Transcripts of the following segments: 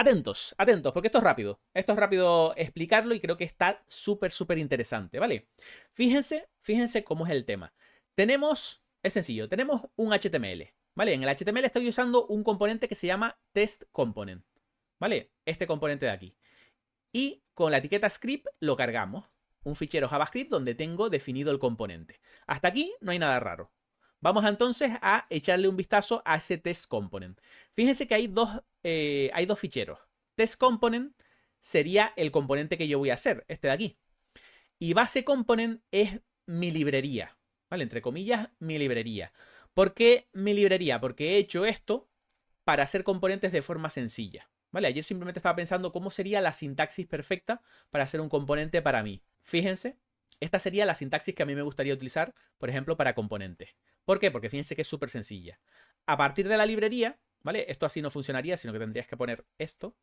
Atentos, atentos, porque esto es rápido. Esto es rápido explicarlo y creo que está súper, súper interesante, ¿vale? Fíjense cómo es el tema. Es sencillo, tenemos un HTML, ¿vale? En el HTML estoy usando un componente que se llama test component, ¿vale? Este componente de aquí. Y con la etiqueta script lo cargamos. Un fichero JavaScript donde tengo definido el componente. Hasta aquí no hay nada raro. Vamos entonces a echarle un vistazo a ese test component. Fíjense que hay dos ficheros. Test component sería el componente que yo voy a hacer, este de aquí. Y base component es mi librería, ¿vale? Entre comillas, mi librería. ¿Por qué mi librería? Porque he hecho esto para hacer componentes de forma sencilla, ¿vale? Ayer simplemente estaba pensando cómo sería la sintaxis perfecta para hacer un componente para mí. Fíjense, esta sería la sintaxis que a mí me gustaría utilizar, por ejemplo, para componentes. ¿Por qué? Porque fíjense que es súper sencilla. A partir de la librería, ¿vale? Esto así no funcionaría, sino que tendrías que poner esto,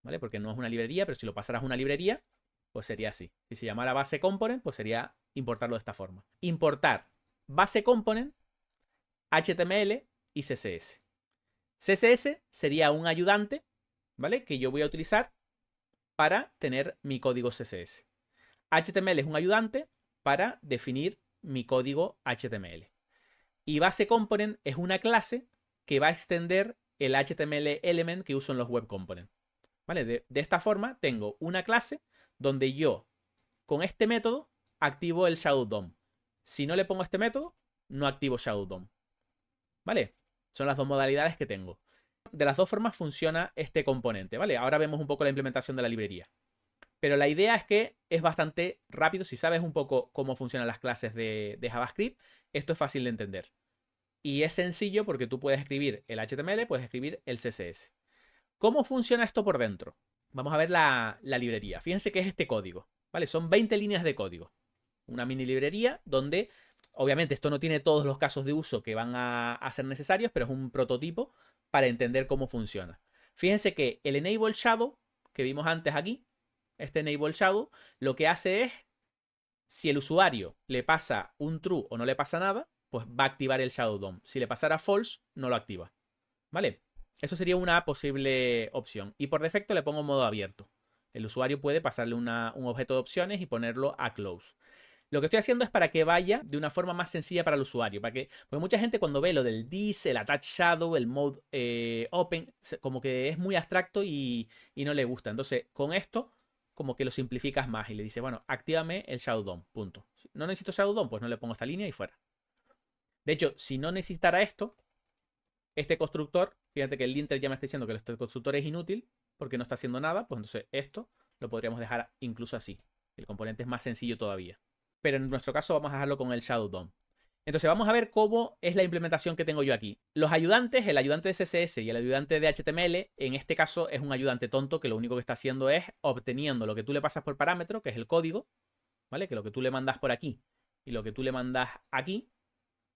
¿vale? Porque no es una librería, pero si lo pasaras a una librería, pues sería así. Si se llamara base component, pues sería importarlo de esta forma. Importar base component, HTML y CSS. CSS sería un ayudante, ¿vale? Que yo voy a utilizar para tener mi código CSS. HTML es un ayudante para definir mi código HTML. Y base component es una clase que va a extender el HTML element que uso en los web components. ¿Vale? De esta forma tengo una clase donde yo con este método activo el Shadow DOM. Si no le pongo este método, no activo Shadow DOM. ¿Vale? Son las dos modalidades que tengo. De las dos formas funciona este componente, ¿vale? Ahora vemos un poco la implementación de la librería. Pero la idea es que es bastante rápido. Si sabes un poco cómo funcionan las clases de JavaScript, esto es fácil de entender. Y es sencillo porque tú puedes escribir el HTML, puedes escribir el CSS. ¿Cómo funciona esto por dentro? Vamos a ver la librería. Fíjense que es este código, ¿vale? Son 20 líneas de código. Una mini librería donde, obviamente, esto no tiene todos los casos de uso que van a ser necesarios, pero es un prototipo para entender cómo funciona. Fíjense que el Enable Shadow, que vimos antes aquí, este Enable Shadow, lo que hace es, si el usuario le pasa un true o no le pasa nada, pues va a activar el Shadow DOM. Si le pasara false, no lo activa. ¿Vale? Eso sería una posible opción. Y por defecto le pongo modo abierto. El usuario puede pasarle un objeto de opciones y ponerlo a close. Lo que estoy haciendo es para que vaya de una forma más sencilla para el usuario. Porque mucha gente cuando ve lo del this, el attach shadow, el mode open, como que es muy abstracto y no le gusta. Entonces, con esto, como que lo simplificas más y le dices, bueno, actívame el shadow DOM, punto. No necesito shadow DOM, pues no le pongo esta línea y fuera. De hecho, si no necesitara esto, este constructor, fíjate que el linter ya me está diciendo que este constructor es inútil porque no está haciendo nada, pues entonces esto lo podríamos dejar incluso así. El componente es más sencillo todavía. Pero en nuestro caso vamos a dejarlo con el Shadow DOM. Entonces vamos a ver cómo es la implementación que tengo yo aquí. Los ayudantes, el ayudante de CSS y el ayudante de HTML, en este caso es un ayudante tonto que lo único que está haciendo es obteniendo lo que tú le pasas por parámetro, que es el código, ¿vale? Que lo que tú le mandas por aquí y lo que tú le mandas aquí,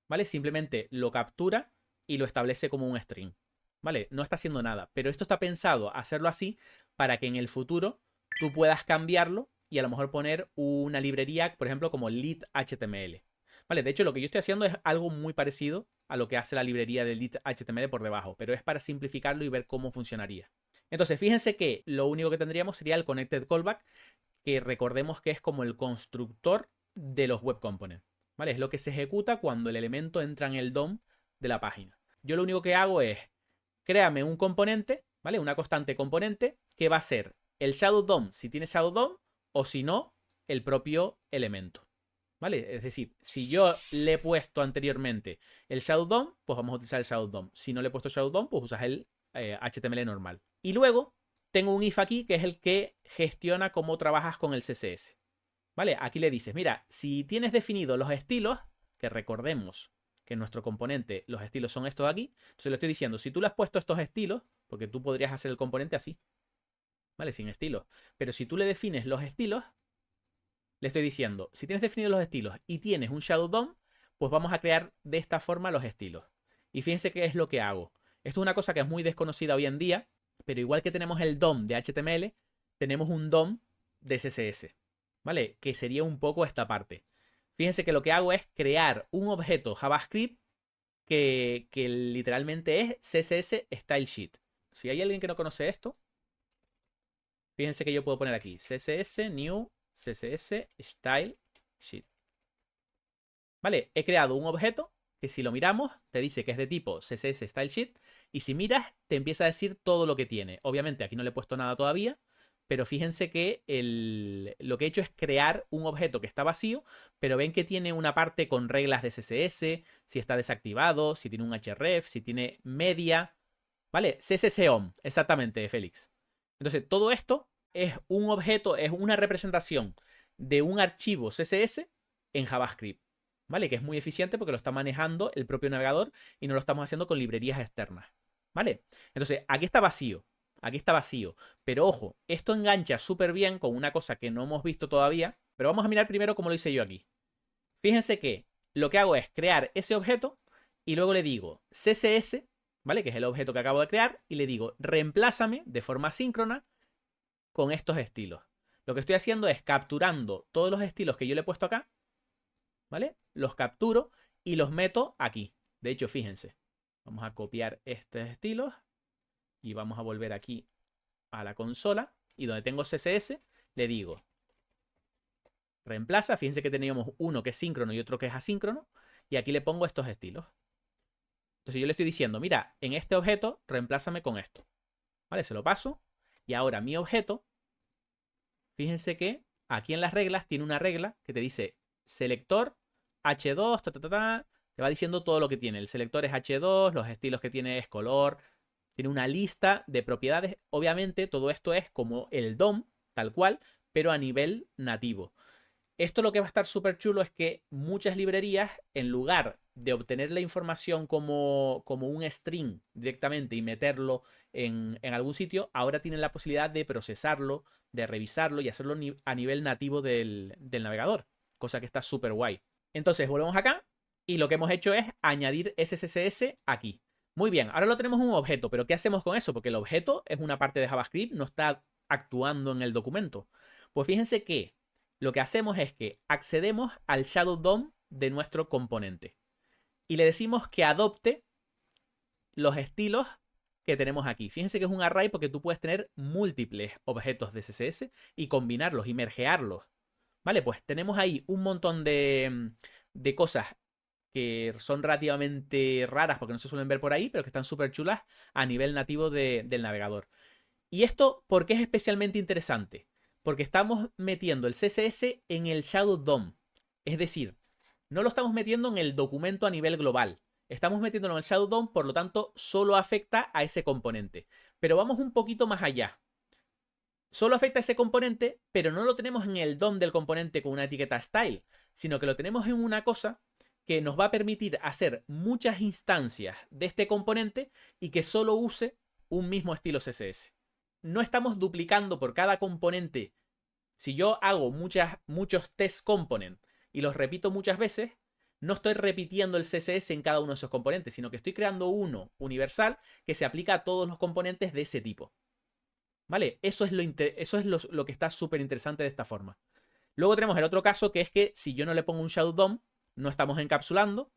¿vale? Simplemente lo captura y lo establece como un string, ¿vale? No está haciendo nada, pero esto está pensado hacerlo así para que en el futuro tú puedas cambiarlo y a lo mejor poner una librería, por ejemplo, como lit HTML. Vale, de hecho lo que yo estoy haciendo es algo muy parecido a lo que hace la librería de lit HTML por debajo, pero es para simplificarlo y ver cómo funcionaría. Entonces, fíjense que lo único que tendríamos sería el connected callback, que recordemos que es como el constructor de los web components, ¿vale? Es lo que se ejecuta cuando el elemento entra en el DOM de la página. Yo lo único que hago es, créame un componente, ¿vale? Una constante componente que va a ser el shadow DOM si tiene shadow DOM o si no, el propio elemento, ¿vale? Es decir, si yo le he puesto anteriormente el Shadow DOM, pues vamos a utilizar el Shadow DOM. Si no le he puesto Shadow DOM, pues usas el HTML normal. Y luego tengo un if aquí que es el que gestiona cómo trabajas con el CSS, ¿vale? Aquí le dices, mira, si tienes definido los estilos, que recordemos que en nuestro componente los estilos son estos de aquí, entonces le estoy diciendo, si tú le has puesto estos estilos, porque tú podrías hacer el componente así, ¿vale? Sin estilos. Pero si tú le defines los estilos, le estoy diciendo, si tienes definidos los estilos y tienes un Shadow DOM, pues vamos a crear de esta forma los estilos. Y fíjense qué es lo que hago. Esto es una cosa que es muy desconocida hoy en día, pero igual que tenemos el DOM de HTML, tenemos un DOM de CSS, ¿vale? Que sería un poco esta parte. Fíjense que lo que hago es crear un objeto JavaScript que literalmente es CSS Style Sheet. Si hay alguien que no conoce esto, fíjense que yo puedo poner aquí CSS new CSS style sheet. ¿Vale? He creado un objeto que si lo miramos te dice que es de tipo CSS style sheet y si miras te empieza a decir todo lo que tiene. Obviamente aquí no le he puesto nada todavía, pero fíjense que lo que he hecho es crear un objeto que está vacío, pero ven que tiene una parte con reglas de CSS, si está desactivado, si tiene un href, si tiene media, ¿vale? CSS on, exactamente, Félix. Entonces todo esto es un objeto, es una representación de un archivo CSS en JavaScript, ¿vale? Que es muy eficiente porque lo está manejando el propio navegador y no lo estamos haciendo con librerías externas, ¿vale? Entonces, aquí está vacío, pero ojo, esto engancha súper bien con una cosa que no hemos visto todavía, pero vamos a mirar primero cómo lo hice yo aquí. Fíjense que lo que hago es crear ese objeto y luego le digo CSS, ¿vale? Que es el objeto que acabo de crear, y le digo reemplázame de forma síncrona con estos estilos. Lo que estoy haciendo es capturando todos los estilos que yo le he puesto acá, ¿vale? Los capturo y los meto aquí. De hecho, fíjense, vamos a copiar estos estilos y vamos a volver aquí a la consola y donde tengo CSS le digo reemplaza. Fíjense que teníamos uno que es síncrono y otro que es asíncrono y aquí le pongo estos estilos. Entonces yo le estoy diciendo, mira, en este objeto reemplázame con esto. ¿Vale? Se lo paso y ahora mi objeto, fíjense que aquí en las reglas tiene una regla que te dice selector H2, te va diciendo todo lo que tiene. El selector es H2, los estilos que tiene es color, tiene una lista de propiedades. Obviamente todo esto es como el DOM, tal cual, pero a nivel nativo. Esto lo que va a estar súper chulo es que muchas librerías, en lugar de obtener la información como un string directamente y meterlo en algún sitio, ahora tienen la posibilidad de procesarlo, de revisarlo y hacerlo a nivel nativo del navegador, cosa que está súper guay. Entonces volvemos acá y lo que hemos hecho es añadir ese CSS aquí. Muy bien, ahora lo tenemos un objeto, pero ¿qué hacemos con eso? Porque el objeto es una parte de JavaScript, no está actuando en el documento. Pues fíjense que lo que hacemos es que accedemos al Shadow DOM de nuestro componente y le decimos que adopte los estilos que tenemos aquí. Fíjense que es un array porque tú puedes tener múltiples objetos de CSS y combinarlos y mergearlos. Vale, pues tenemos ahí un montón de cosas que son relativamente raras porque no se suelen ver por ahí, pero que están súper chulas a nivel nativo del navegador. ¿Y esto por qué es especialmente interesante? Porque estamos metiendo el CSS en el Shadow DOM. Es decir, no lo estamos metiendo en el documento a nivel global. Estamos metiéndolo en el Shadow DOM, por lo tanto, solo afecta a ese componente. Pero vamos un poquito más allá. Solo afecta a ese componente, pero no lo tenemos en el DOM del componente con una etiqueta style, sino que lo tenemos en una cosa que nos va a permitir hacer muchas instancias de este componente y que solo use un mismo estilo CSS. No estamos duplicando por cada componente. Si yo hago muchos test component y los repito muchas veces, no estoy repitiendo el CSS en cada uno de esos componentes, sino que estoy creando uno universal que se aplica a todos los componentes de ese tipo. ¿Vale? Eso es lo que está súper interesante de esta forma. Luego tenemos el otro caso que es que si yo no le pongo un Shadow DOM, no estamos encapsulando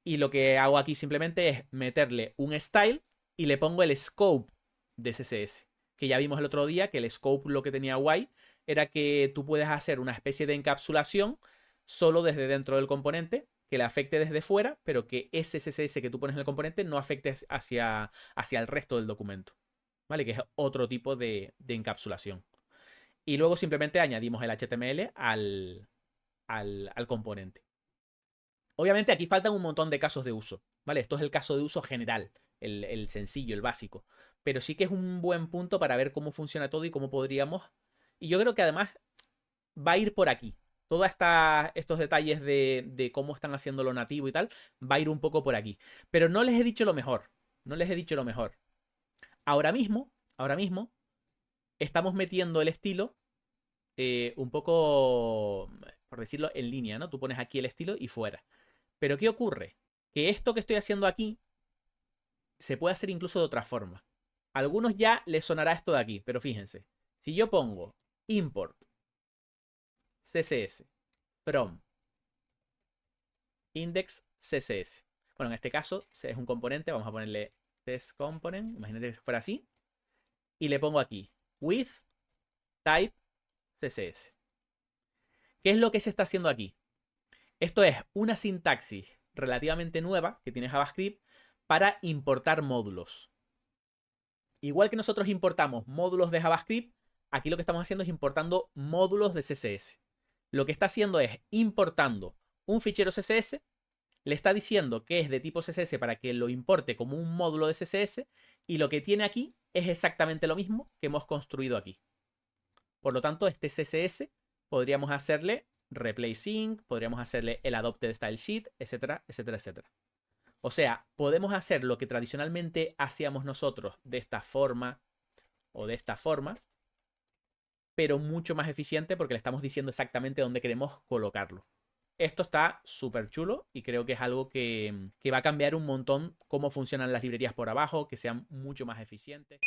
y lo que hago aquí simplemente es meterle un style y le pongo el scope de CSS. Que ya vimos el otro día que el scope lo que tenía guay era que tú puedes hacer una especie de encapsulación solo desde dentro del componente, que le afecte desde fuera, pero que ese CSS que tú pones en el componente no afecte hacia el resto del documento. ¿Vale? Que es otro tipo de encapsulación. Y luego simplemente añadimos el HTML al componente. Obviamente aquí faltan un montón de casos de uso, ¿vale? Esto es el caso de uso general, el sencillo, el básico. Pero sí que es un buen punto para ver cómo funciona todo y cómo podríamos... Y yo creo que además va a ir por aquí. Todos estos detalles de cómo están haciendo lo nativo y tal, va a ir un poco por aquí. Pero no les he dicho lo mejor. No les he dicho lo mejor. Ahora mismo, estamos metiendo el estilo un poco, por decirlo, en línea, ¿no? Tú pones aquí el estilo y fuera. Pero ¿qué ocurre? Que esto que estoy haciendo aquí se puede hacer incluso de otra forma. A algunos ya les sonará esto de aquí, pero fíjense. Si yo pongo import css from index css. Bueno, en este caso es un componente, vamos a ponerle test component. Imagínate que fuera así. y le pongo aquí with type CSS. ¿Qué es lo que se está haciendo aquí? Esto es una sintaxis relativamente nueva que tiene JavaScript para importar módulos. Igual que nosotros importamos módulos de JavaScript, aquí lo que estamos haciendo es importando módulos de CSS. Lo que está haciendo es importando un fichero CSS, le está diciendo que es de tipo CSS para que lo importe como un módulo de CSS, y lo que tiene aquí es exactamente lo mismo que hemos construido aquí. Por lo tanto, este CSS podríamos hacerle replace sync, podríamos hacerle el adopted style sheet, etcétera, etcétera, etcétera. O sea, podemos hacer lo que tradicionalmente hacíamos nosotros de esta forma o de esta forma, pero mucho más eficiente porque le estamos diciendo exactamente dónde queremos colocarlo. Esto está súper chulo y creo que es algo que va a cambiar un montón cómo funcionan las librerías por abajo, que sean mucho más eficientes.